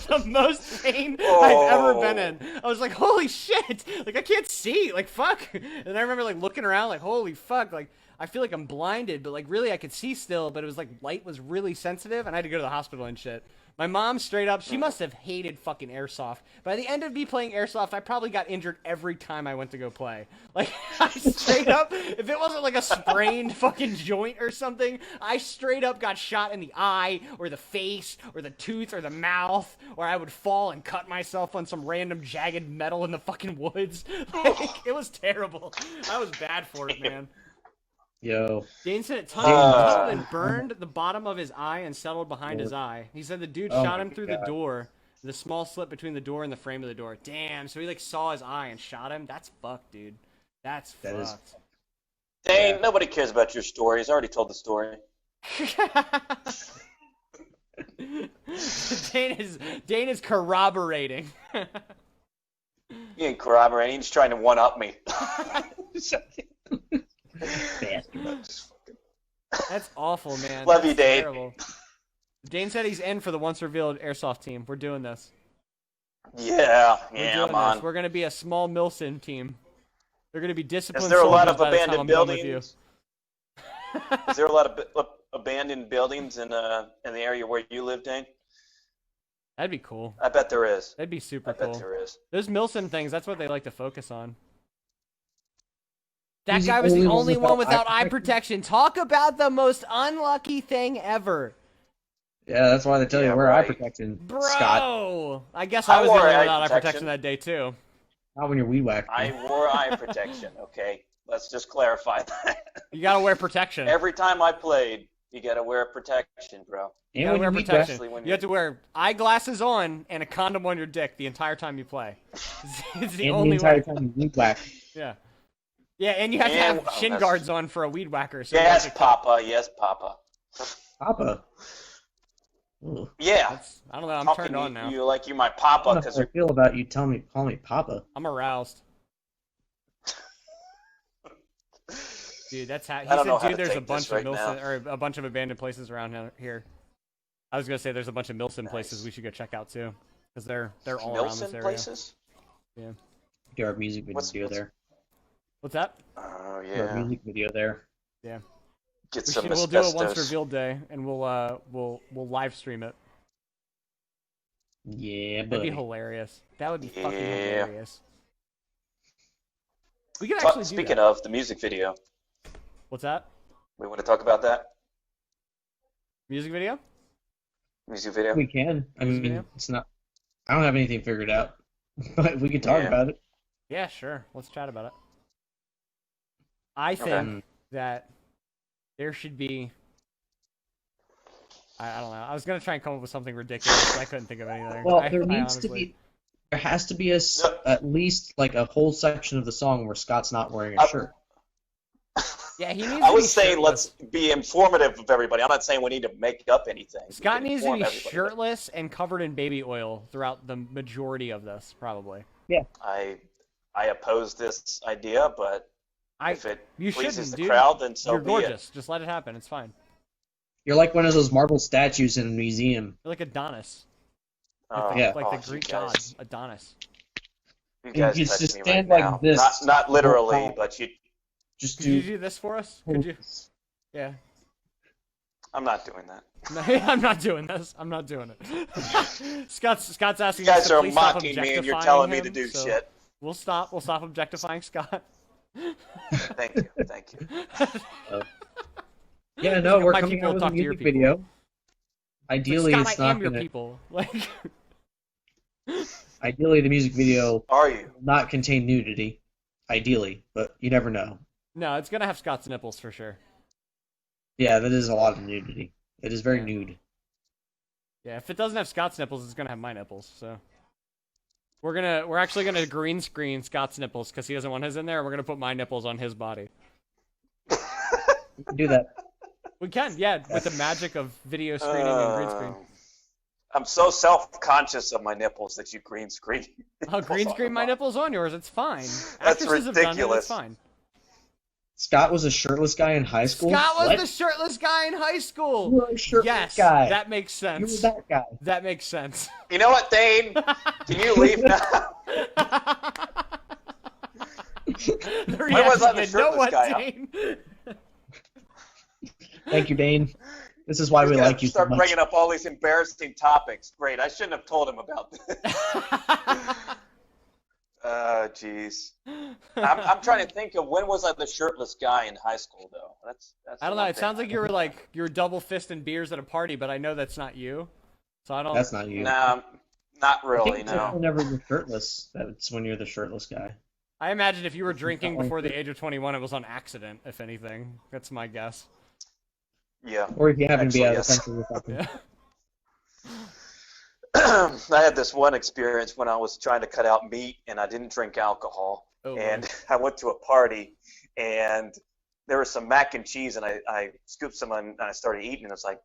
The most pain I've ever been in. I was like, holy shit! Like I can't see, like fuck. And I remember like looking around like, holy fuck, like I feel like I'm blinded, but like really I could see still, but it was like light was really sensitive, and I had to go to the hospital and shit. My mom straight up, she must have hated fucking airsoft. By the end of me playing airsoft, I probably got injured every time I went to go play. Like, I straight up, if it wasn't like a sprained fucking joint or something, I straight up got shot in the eye, or the face, or the tooth, or the mouth, or I would fall and cut myself on some random jagged metal in the fucking woods. Like, it was terrible. I was bad for it, man. Yo. Dane said it tunneled and burned the bottom of his eye and settled behind his eye. He said the dude shot him through the door, the small slit between the door and the frame of the door. Damn, so he like saw his eye and shot him? That's fucked, dude. That's fucked. Dane, nobody cares about your story. He's already told the story. Dane is corroborating. He ain't corroborating. He's trying to one-up me. That's awful, man. Love you, Dane. Terrible. Dane said he's in for the once revealed airsoft team. We're doing this. Yeah, I'm on. We're gonna be a small Milsim team. They're gonna be disciplined. Is there a lot of soldiers by the time abandoned I'm done with you. buildings? Is there a lot of abandoned buildings in the area where you live, Dane? That'd be cool. I bet there is. That'd be super I cool. bet there is. Those Milsim things, that's what they like to focus on. That guy was the only one without eye protection. Talk about the most unlucky thing ever. Yeah, that's why they tell you to wear eye protection, Bro! Scott. I guess I was the wore only one eye without eye protection protection that day, too. Not when you're weed whacked. I wore eye protection, okay? Let's just clarify that. You gotta wear protection. Every time I played, you gotta wear protection, bro. You gotta wear protection. When You have to wear eyeglasses on and a condom on your dick the entire time you play. It's the only way. time you weed whack. Yeah. Yeah, and you have to have shin guards on for a weed whacker. So yes, Papa. Yes, Papa. Papa. Yeah. I don't know. I'm How turned can on now. You like you my Papa How because I feel about you call me Papa. I'm aroused. Dude, that's how. He I don't know said, how dude, to there's a take bunch this of right Milsim now. or a bunch of abandoned places around here. I was gonna say there's a bunch of Milsim places we should go check out too, because they're all around this Milsim area. places? Yeah. Do our music video there. What's that? Oh Do our yeah. music video there. Yeah. Get some We'll do a once asbestos. revealed day, and we'll live stream it. Yeah, That'd buddy. be hilarious. That would be fucking Yeah. hilarious. We could actually do Speaking that. of the music video, What's that? we want to talk about that Music video? music video. We can. I Music mean, video? it's not. I don't have anything figured out, but we could talk Yeah. about it. Yeah, sure. Let's chat about it. I think that there should be. I don't know. I was gonna try and come up with something ridiculous, but I couldn't think of anything. Well, I there needs to honestly- be. There has to be at least like a whole section of the song where Scott's not wearing a shirt. Yeah, he needs. I to was be saying shirtless. let's be informative of everybody. I'm not saying we need to make up anything. We Scott can needs to be inform everybody. shirtless and covered in baby oil throughout the majority of this, probably. I oppose this idea, but if it You pleases shouldn't, the dude. crowd, then so You're be gorgeous. it. Just let it happen. It's fine. You're like one of those marble statues in a museum. You're like Adonis. Oh, Yeah. Like oh, the Greek you god, guys, Adonis. You guys You touch just me stand right like now. this. Not literally, Wow. but you. Just Could you do. do this for us? Could you? Yeah. I'm not doing that. No, I'm not doing this. I'm not doing it. Scott's asking You us guys to are please stop mocking me, and you're objectifying telling me him, to do so shit. We'll stop objectifying Scott. Thank you. Yeah, no, we're My coming people out with a talk to your music people. video. Ideally, Scott, it's I not am your gonna. people. Like, Ideally, the music video Are you? will not contain nudity. Ideally, but you never know. no, it's gonna have Scott's nipples for sure. Yeah, that is a lot of nudity. It is very Yeah. nude. Yeah, if it doesn't have Scott's nipples, it's gonna have my nipples. So we're actually gonna green screen Scott's nipples because he doesn't want his in there. And we're gonna put my nipples on his body. You can do that. We can, yeah, with the magic of video screening and green screen. I'm so self-conscious of my nipples that you green screen. Oh, green screen my nipples on yours. It's fine. That's Actresses have done it. ridiculous. It's fine. Scott was a shirtless guy in high school. Scott was What? the shirtless guy in high You school. were a shirtless Yes, guy. that makes You were sense. that guy. That makes sense. You know what, Dane? Can you leave now? The Why was I reaction, the you know shirtless what, guy? Dane? Thank you, Dane. This is why we He's like you so start much. bringing up all these embarrassing topics. Great. I shouldn't have told him about this. Jeez. I'm trying to think of when was I the shirtless guy in high school, though. That's I don't know. It sounds like you were double fisting beers at a party, but I know that's not you. So I don't. That's not you. Nah, not I really. think No. whenever you're shirtless, that's when you're the shirtless guy. I imagine if you were drinking before the age of 21, it was on accident. If anything, that's my guess. Yeah. Or if you happen to be out of Actually, the country or something. Yeah. I had this one experience when I was trying to cut out meat and I didn't drink alcohol. Oh, And Lord. I went to a party and there was some mac and cheese and I scooped some and I started eating and I was like,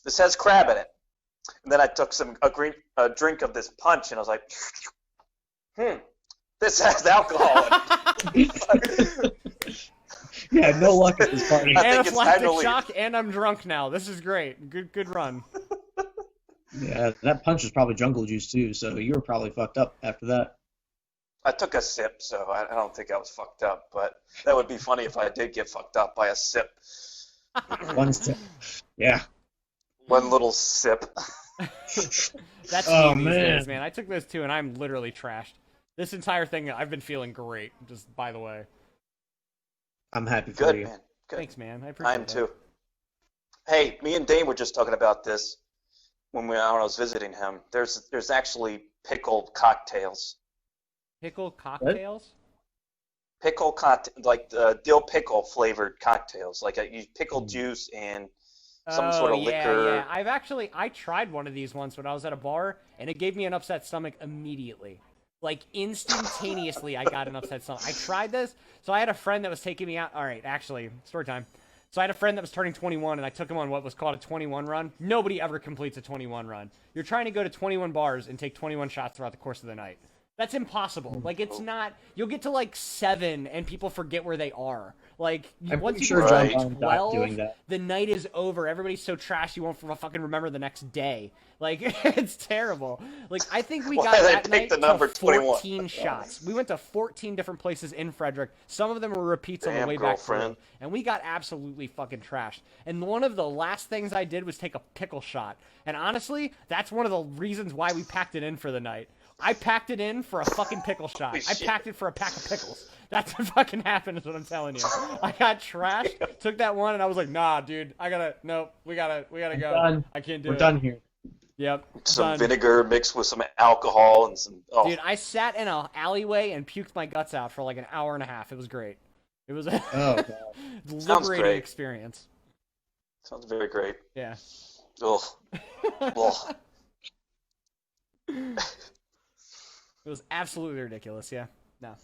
this has crab in it. And then I took a drink of this punch and I was like, this has alcohol in it. Yeah, no luck at this party. I think it's time to Anaphylactic leave. shock, and I'm drunk now. This is great. Good run. Yeah, that punch was probably jungle juice too, so you were probably fucked up after that. I took a sip, so I don't think I was fucked up, but that would be funny if I did get fucked up by a sip. One step. Yeah. One little sip. That's Oh, me these man. days, man. I took those two, and I'm literally trashed. This entire thing, I've been feeling great. Just by the way. I'm happy for Good, you. man. Good. Thanks, man. I appreciate I am that. too. Hey, me and Dane were just talking about this when I was visiting him. There's actually pickled cocktails. Pickled cocktails? Pickle like dill pickle flavored cocktails. Like you use pickle juice and some sort of liquor. Yeah. I tried one of these once when I was at a bar, and it gave me an upset stomach immediately. Like, instantaneously, I got an upset stomach. I tried this, so I had a friend that was taking me out. All right, actually, story time. So I had a friend that was turning 21, and I took him on what was called a 21 run. Nobody ever completes a 21 run. You're trying to go to 21 bars and take 21 shots throughout the course of the night. That's impossible. Like, it's not... You'll get to, like, 7, and people forget where they are. Like, I'm once pretty you sure get John to Bond died 12, doing that. the night is over. Everybody's so trashed you won't fucking remember the next day. Like, it's terrible. Like, I think we Why got they that picked night the number to 21? 14 shots. We went to 14 different places in Frederick. Some of them were repeats on the Damn, way back girlfriend. through. And we got absolutely fucking trashed. And one of the last things I did was take a pickle shot. And honestly, that's one of the reasons why we packed it in for the night. I packed it in for a fucking pickle shot. Holy I shit. packed it for a pack of pickles. That's what fucking happened is what I'm telling you. I got trashed, took that one, and I was like, nah, dude, we gotta go. Done. I can't do We're it. done here. Yep, Some done. vinegar mixed with some alcohol and some. Oh, Dude, I sat in an alleyway and puked my guts out for like an hour and a half. It was great. It was a Oh, God. Sounds liberating great. experience. sounds very great. Yeah. Ugh. Ugh. It was absolutely ridiculous. Yeah. No.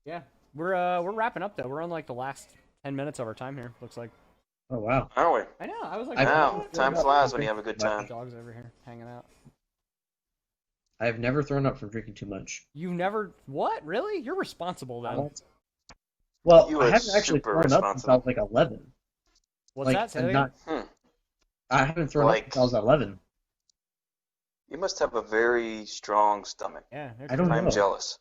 Yeah. We're wrapping up though. We're on like the last 10 minutes of our time here. Looks like. Oh, wow. Aren't we? I know. I was like, Wow, oh, time flies when you have a good time. dogs over here hanging out. I've never thrown up from drinking too much. You never what? Really? You're responsible then. Well, You I are haven't actually super thrown up since I was like 11. What's like, that? Say I'm that not, again? I haven't thrown up Like- since I was 11. You must have a very strong stomach. Yeah. I don't I'm know. jealous.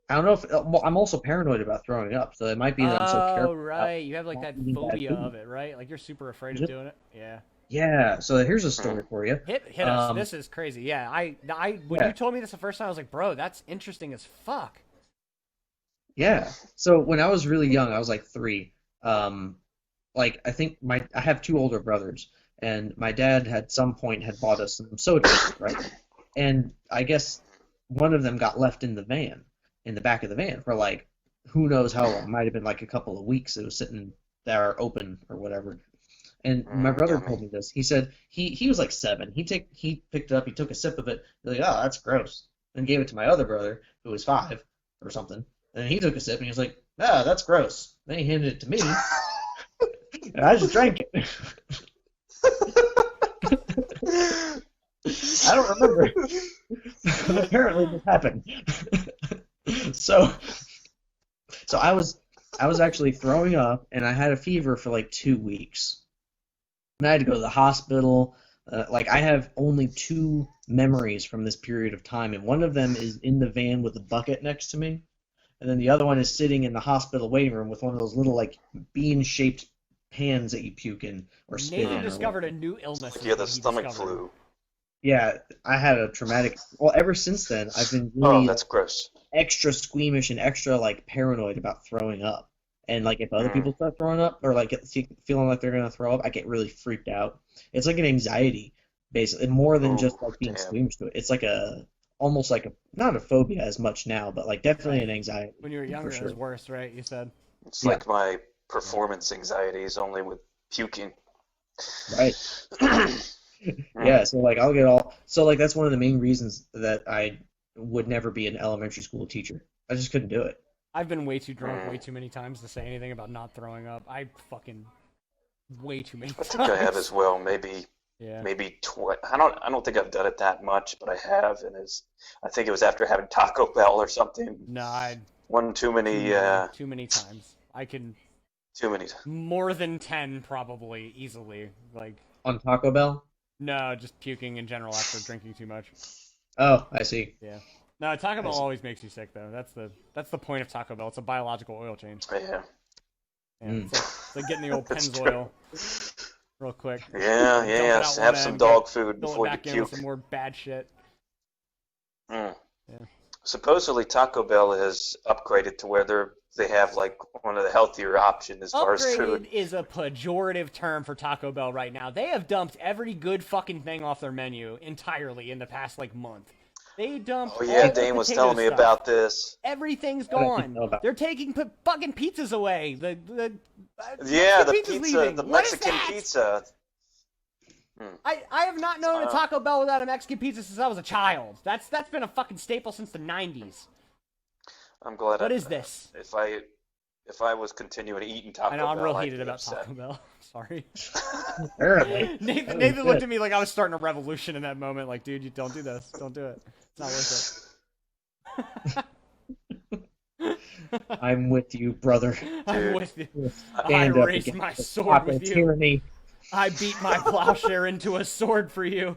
I don't know if well, I'm also paranoid about throwing up, so it might be that I'm so careful. Oh, right. You have like that not eating bad phobia food. of it, right? Like you're super afraid of Yep. doing it. Yeah. Yeah. So here's a story for you. Hit us. Um, This is crazy. Yeah. When yeah. you told me this the first time, I was like, bro, that's interesting as fuck. Yeah. So when I was really young, I was like 3. Like I think I have 2 older brothers, and my dad had some point had bought us some sodas, right? And I guess one of them got left in the back of the van for like who knows how long. It might have been like a couple of weeks. It was sitting there open or whatever. And my brother yummy. told me this. He said he was like 7. He picked it up. He took a sip of it. He's like, oh, that's gross. And gave it to my other brother who was 5 or something. And he took a sip and he was like, ah, that's gross. Then he handed it to me. And I just drank it. I don't remember. But apparently this happened. So I was actually throwing up, and I had a fever for like 2 weeks. And I had to go to the hospital. Like I have only 2 memories from this period of time, and one of them is in the van with a bucket next to me, and then the other one is sitting in the hospital waiting room with one of those little like bean-shaped pans that you puke in or spit Nathan in. discovered a new illness. Like you had the stomach flu. Yeah, I had a traumatic. Well, ever since then, I've been Oh, really that's gross. extra squeamish and extra like paranoid about throwing up. And like if other people start throwing up or like feeling like they're gonna throw up, I get really freaked out. It's like an anxiety, basically, more than just like being squeamish to it. It's like almost like not a phobia as much now, but like definitely an anxiety. When you were younger, it was worse, right? You said. It's like my performance anxieties, only with puking. Right. Yeah, so like that's one of the main reasons that I would never be an elementary school teacher. I just couldn't do it. I've been way too drunk way too many times to say anything about not throwing up. I fucking way too many times. I think I have as well. Maybe I don't think I've done it that much, but I have, and I think it was after having Taco Bell or something. No, one too many. Too many times. I can. Too many times. More than 10, probably, easily. Like on Taco Bell. No, just puking in general after drinking too much. Oh, I see. Yeah. No, Taco Bell always makes you sick, though. That's the point of Taco Bell. It's a biological oil change. Yeah. It's like getting the old Pennzoil real quick. Yeah. Have some dog food before you puke. Some more bad shit. Yeah. Supposedly Taco Bell has upgraded to where they have like one of the healthier options as far as food. Upgraded is a pejorative term for Taco Bell right now. They have dumped every good fucking thing off their menu entirely in the past like month. They dumped. Oh yeah, Dane was telling me about this. Everything's gone. They're taking fucking pizzas away. The pizza, the Mexican pizza. I have not known a Taco Bell without a Mexican pizza since I was a child. That's been a fucking staple since the 90s. I'm glad. What is this? If I was continuing eating Taco Bell, I know I'm real heated about Taco Bell. Sorry. Apparently. Nathan looked at me like I was starting a revolution in that moment. Like, dude, you don't do this. Don't do it. It's not worth it. I'm with you, brother. I'm with you. I raised my sword with you. Tyranny. I beat my plowshare into a sword for you.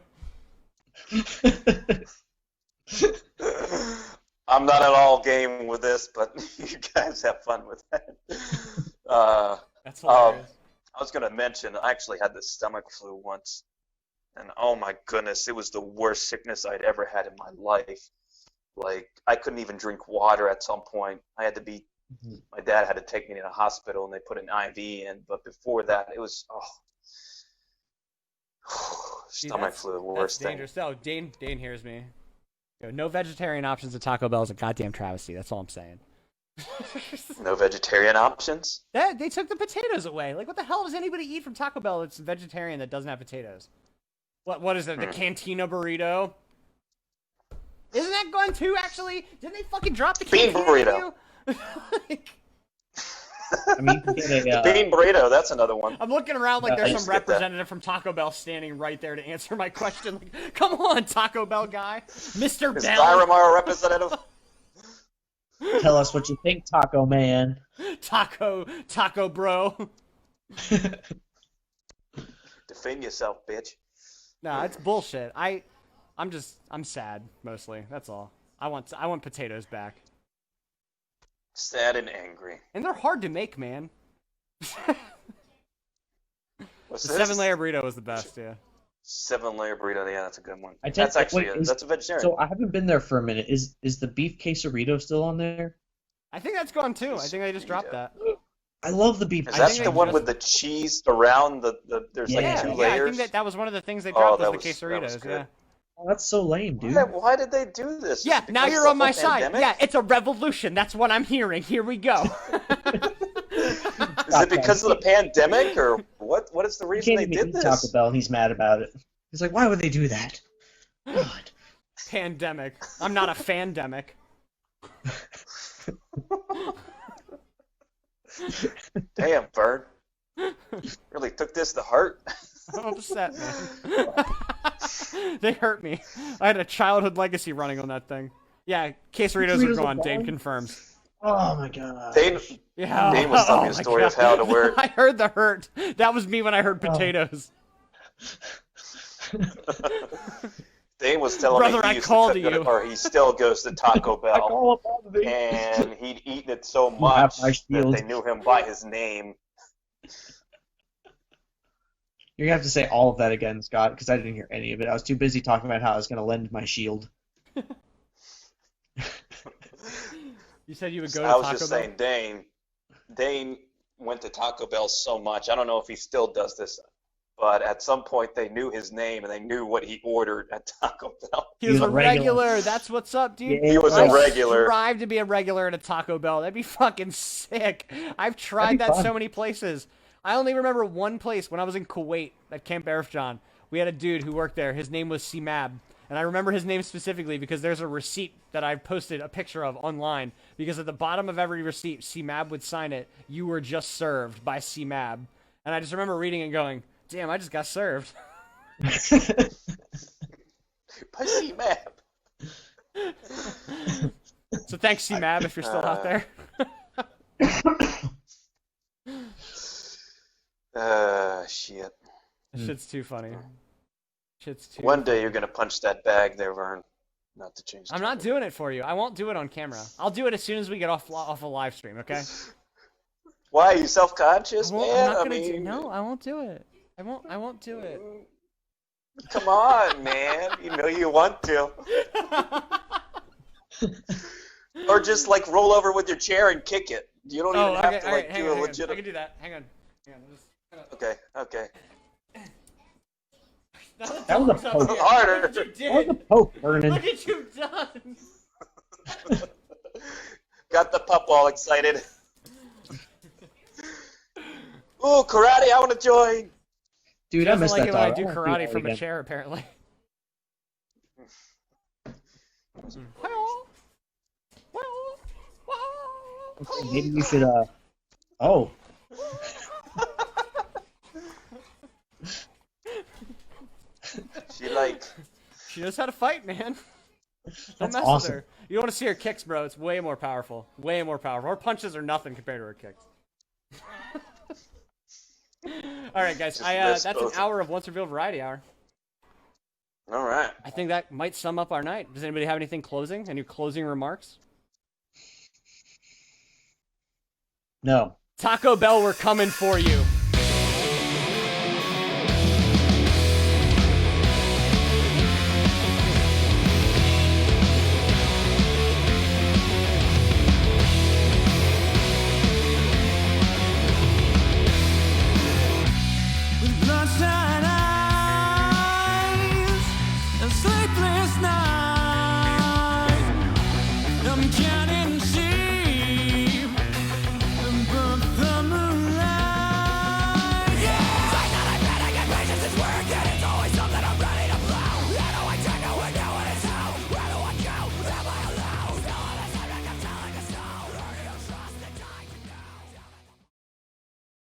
I'm not at all game with this, but you guys have fun with that. That's hilarious. I was going to mention, I actually had the stomach flu once, and oh my goodness, it was the worst sickness I'd ever had in my life. Like, I couldn't even drink water at some point. My dad had to take me to the hospital, and they put an IV in, but before that, it was, stomach flu, the worst thing. Dangerous. No, Dane hears me. No vegetarian options at Taco Bell is a goddamn travesty. That's all I'm saying. No vegetarian options? They took the potatoes away. Like, what the hell does anybody eat from Taco Bell that's vegetarian that doesn't have potatoes? What is it? The Cantina burrito? Isn't that gone too, actually? Didn't they fucking drop the Bean Cantina burrito. I mean, you can get Bean burrito, that's another one. I'm looking around like there's some representative from Taco Bell standing right there to answer my question. Like, come on, Taco Bell guy. Mr. Bell. Is Dyramar a representative? Tell us what you think, Taco Man. Taco bro. Defend yourself, bitch. Nah, it's bullshit. I'm sad, mostly. That's all. I want potatoes back. Sad and angry. And they're hard to make, man. What's the 7-layer burrito was the best, yeah. 7-layer burrito, yeah, that's a good one. That's actually that's a vegetarian. So I haven't been there for a minute. Is the beef quesarito still on there? I think that's gone too. I think they just dropped that. I love the beef. Is that the one with the cheese around there's like 2 layers? I think that was one of the things they dropped was the quesaritos, yeah. Oh, that's so lame, dude. Why did they do this? Yeah, now you're on my side. Yeah, it's a revolution. That's what I'm hearing. Here we go. Is it because of the pandemic, or what? What is the reason they did this? Taco Bell, and he's mad about it. He's like, why would they do that? God. Pandemic. I'm not a fandemic. Damn, Bird. Really took this to heart. I'm upset, man. They hurt me. I had a childhood legacy running on that thing. Yeah, quesaritos are gone. Dane confirms. Oh my god. Dane was telling me a story of how to wear it. I heard the hurt. That was me when I heard potatoes. Dane was telling me he still goes to Taco Bell, and he'd eaten it so much that they knew him by his name. You're gonna have to say all of that again, Scott, because I didn't hear any of it. I was too busy talking about how I was gonna lend my shield. You said you would go to I was Taco just Bell? saying, Dane went to Taco Bell so much. I don't know if he still does this, but at some point they knew his name and they knew what he ordered at Taco Bell. He was a regular. That's what's up, dude. Yeah. He was a regular. I strive to be a regular at a Taco Bell. That'd be fucking sick. I've tried that so many places. I only remember one place when I was in Kuwait at Camp Arifjan. We had a dude who worked there. His name was Simab. And I remember his name specifically because there's a receipt that I've posted a picture of online. Because at the bottom of every receipt, Simab would sign it. You were just served by Simab. And I just remember reading and going, damn, I just got served. By CMAP. So thanks, Simab, if you're still out there. Shit. Shit's too funny. Shit's too One day you're gonna punch that bag there, Vern. Not to change. I'm not doing it for you. I won't do it on camera. I'll do it as soon as we get off a live stream, okay? Why are you self-conscious, I'm man? not I gonna mean, no, I won't do it. I won't do it. come on, man. You know you want to. Or just like roll over with your chair and kick it. You don't even have to like do a legit. I can do that. Hang on. Okay. Okay. That was a poke. Harder. Look what you That was a did. poke, Vernon. Look what you've done. Got the pup all excited. Ooh, karate! I want to join. Dude, He I doesn't missed like that it when I dog. do wanna karate that from a again. chair, apparently. Okay, maybe you should, Oh. She knows how to fight, man. Don't That's mess awesome. with her. You want to see her kicks, bro? It's way more powerful. Way more powerful. Her punches are nothing compared to her kicks. All right, guys. That's an hour of Once Revealed Variety Hour. All right. I think that might sum up our night. Does anybody have anything closing? Any closing remarks? No. Taco Bell, we're coming for you.